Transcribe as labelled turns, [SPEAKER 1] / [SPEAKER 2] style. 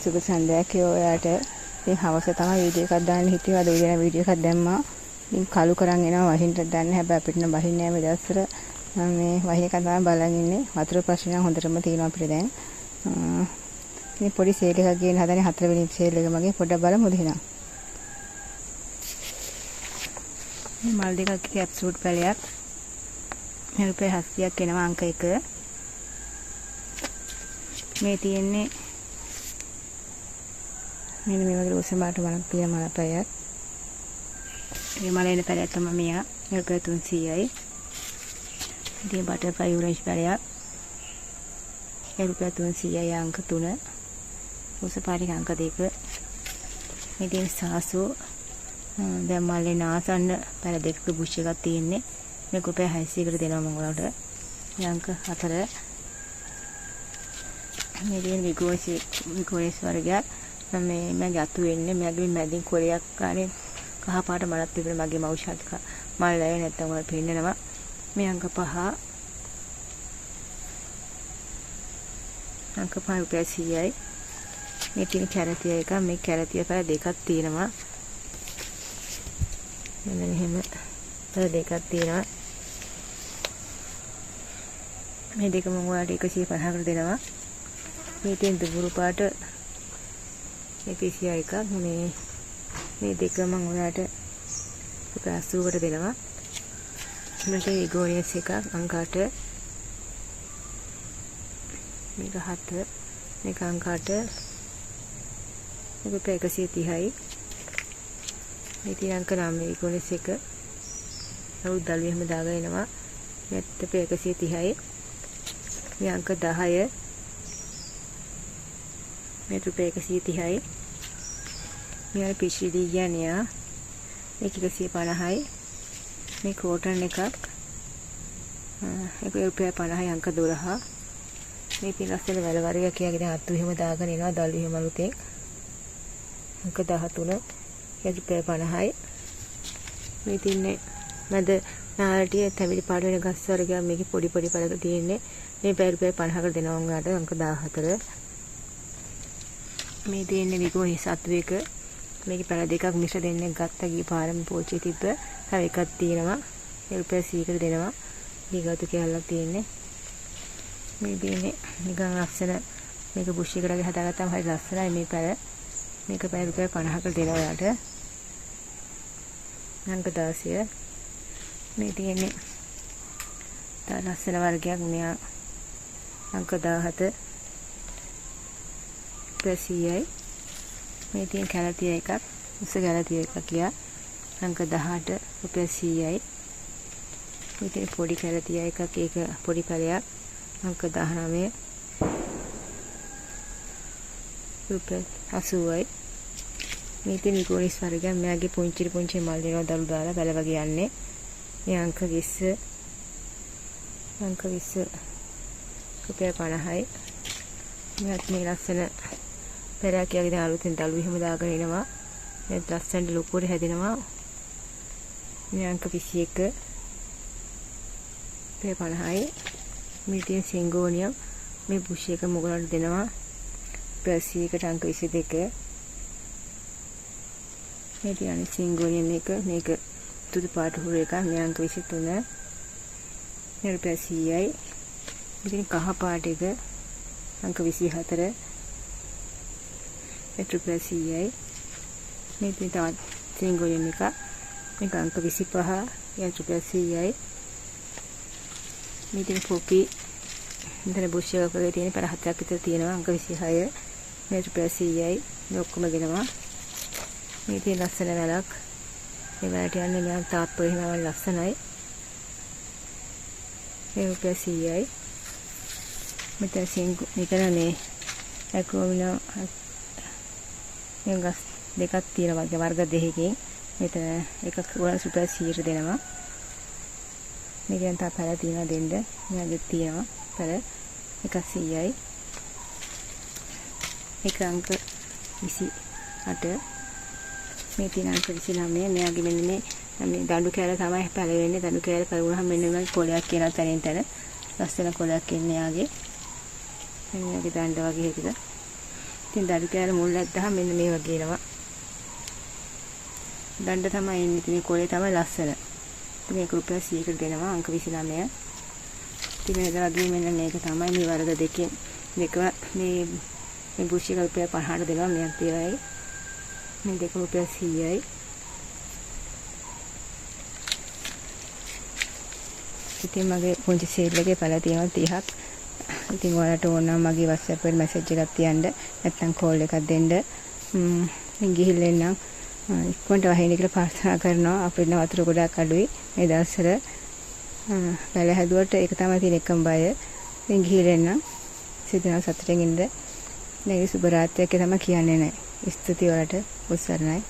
[SPEAKER 1] සුබ සන්ධ්‍යාවක් ඔයාලට. ඉතින් හවස තමයි වීඩියෝ එකක් දාන්න හිතුවා. අද උදේ වීඩියෝ එකක් දැම්මා. ඉතින් කළු කරන් එනවා වහින්නත් දන්නේ. හැබැයි අපිට නම් වහින්නේ නැහැ මේ දවස්වල. මම මේ වහින එක තමයි බලන් ඉන්නේ. වතුර ප්‍රශ්න නම් හොඳටම තියෙනවා අපිට දැන්. ඉතින් පොඩි සේල් එකක් ගේන්න හදනේ 4 වෙනි සේල් එක මගේ. පොඩ්ඩක් බලමුද එහෙනම්. මේ මල් දෙකක් කැප්සූල් පැලයක්. මේ රුපියල් 700ක් එනවා අංක 1. මේ තියෙන්නේ මෙන්න මේ වගේ රෝස පාට මලක් තියෙන මල පැලයක්. මේ මල එන පැලයක් තමයි මෙයා. මේක 300යි. ඉතින් බටර්ෆ්ලයි ඔරෙන්ජ් පැලයක්. ඒ රුපියල් 300යි අංක 3. රෝස පාටික අංක 2. මේ තියෙන සාසු දැන් මල්ලේ නාසන්න පැල දෙකක බුෂ් එකක් තියෙන්නේ. මේක රුපියල් 600කට දෙනවා මම ඔයාලට. මේ අංක 4. මේ තියෙන විගෝනිස් වර්ගයක්. මේ මගේ අතු වෙන්නේ මගේ මැදින් කොරයක් ගානේ කහ පාට මලක් තිබුණේ මගේ මෞෂාත් මල් ලැබෙ නැත්තම් වල පෙන්නනවා. මේ අංක 5. අංක 5 රුපියල් 100යි. මේ තියෙන කැරතිය එක මේ කැරතිය පැල දෙකක් තියෙනවා. මෙන්න මෙහෙම පැල දෙකක් තියෙනවා. මේ දෙක මම ඔයාලට 150කට දෙනවා. මේ තියෙන දුඹුරු පාට 121ක් මේ දෙක මම ඔයාලට 80කට දෙනවා. මේක විගෝනියස් එකක් අංක 8. මේක 7. මේක අංක 8. මේක 130යි. මේ තියෙන අංක 9 විගෝනියස් එක. අවුත් දළු එහෙම දාගෙන එනවා. මේත් 130යි. මේ අංක 10. මේ රුපියල් 130යි. මේ පිෂිඩි කියන්නේ මේක 150යි. මේ කෝටන් එකක්. ඒක රුපියල් 50යි අංක 12. මේ පිනස්සල වැල වර්ගයක් කියලාගෙන අතු එහෙම දාගෙන එනවා දළු එහෙම අලුතෙන්. අංක 13. ඒක රුපියල් 50යි. මේ තින්නේ මැද නාරටිය තැඹිලි පාට වෙන ගස් වර්ගයක් මේකේ පොඩි පළක තියෙන්නේ. මේ රුපියල් 50කට දෙනවා උන්ට අංක 14. මේ තියෙන්නේ විගෝනිස් අතු එක. මේකේ පැල දෙකක් මිශ්‍ර දෙන්නේ ගත්ත ගිය පාරම පෝච්චිය තිබ්බ. තව එකක් තියෙනවා. ඒ රුපියල් 100කට දෙනවා. දීගතු කැලලක් තියෙන්නේ. මේ තියෙන්නේ නිකන් ලස්සන මේක බුෂ් එකකට වගේ හදාගත්තාම හරි ලස්සනයි මේ පැල. මේක පැල රුපියල් 50කට දෙනවා ඔයාලට. අංක 16. මේ තියෙන්නේ තව ලස්සන වර්ගයක් මෙයා අංක 17. ප්‍රසියයි. මේ තියෙන කැලතිය එකක් උස කැලතිය එකක් කියා අංක 18 රුපියල් 100යි. මේ තියෙන පොඩි කැලතිය එකක් ඒක පොඩි පැලයක් අංක 19 රුපියල් 80යි. මේ තියෙන විගෝනිස් වර්ගයක් මෙයාගේ පුංචි මල් දෙනවා දළු දාලා පැල වගේ යන්නේ. මේ අංක 20 රුපියල් 50යි. මේ ලස්සන පෙරයක් යගෙන අලුතෙන් දළු එහෙම දාගෙන එනවා. මේ ලස්සනට ලොකුවට හැදෙනවා. මේ අංක 21 රුපියල් 50යි. මේ තියෙන සිංගෝනියම් මේ බුෂ් එක මොකලට දෙනවා රුපියල් 100කට අංක 22. මේ තියෙන සිංගෝනියම් මේක තුඩු පාට හුරු එකක් මේ අංක 23. මේ රුපියල් 100යි. ඉතින් කහ පාට එක අංක 24. රුපියල් 100යි. මේ තවත් සිංගෝනියම් එක මේක අංක 25. ඒක රුපියල් 100යි. මේ තියෙන පොපි ඉතින් බුෂ් එකක වගේ තියෙන පැල 7ක් විතර තියෙනවා අංක 26. මේ රුපියල් 100යි. මේ ඔක්කොම ගෙනවා. මේ තියෙන ලස්සන වැලක්. මේ වැලට යන්නේ මම තාප්පෝ එහෙම ලස්සනයි. මේ රුපියල් 100යි. මෙතන මෙතන මේ ඇක්‍රෝමිනා මේ ගස් දෙකක් තියෙනවා වර්ග දෙකකින්. මෙතන එකක් රුපියල් 100ට දෙනවා. මේකෙන් තා පැල තියෙනවා දෙන්න. මෙයාගෙත් තියෙනවා පැල 100යි. එක අංක 28. මේ තියෙන අංක 29. මෙයාගේ මෙන්න මේ දඬු කෑල්ල තමයි පැල වෙන්නේ. දඬු කෑල්ල කරුණාම මෙන්න මේ කොලයක් කියන තැනින් තැන ලස්සන කොලයක් ඉන්නේ යාගේ. මෙයාගේ දඬ වගේ හිටිද. ඉතින් දඩු කෑල්ල මුල් නැද්දහම මෙන්න මේ වගේ එනවා. දණ්ඩ තමයි එන්නේ. ඉතින් මේ කොලේ තමයි ලස්සන. ඉතින් මේක රුපියල් 100කට දෙනවා අංක 29. ඉතින් මේ වගේ මෙන්න මේක තමයි මේ වර්ග දෙකෙන් මේ බුෂ් එක රුපියල් 50ට දෙනවා. මෙයන් තියයි. මේ දෙක රුපියල් 100යි. ඉතින් මගේ පුංචි සේල් එකේ පැල තියෙනවා 30ක්. ඉතින් ඔයාලට ඕන නම් මගේ WhatsApp එකට මැසේජ් එකක් තියන්න. නැත්නම් කෝල් එකක් දෙන්න. මම ගිහිල්ලා එන්නම්. ඉක්මනට වහින්න කියලා ප්‍රාර්ථනා කරනවා. අපිට වතුර ගොඩක් අඩුයි මේ දවස්වල. පැල හැදුවට ඒක තමයි තියෙන එකම බය. ඉතින් ගිහිල්ලා එන්නම්. සිතන සතුටින් ඉන්න. මේ සුබ රාත්‍රියක් තමයි කියන්නේ නැහැ. ස්තුතියි ඔයාලට. උත්සාහයි.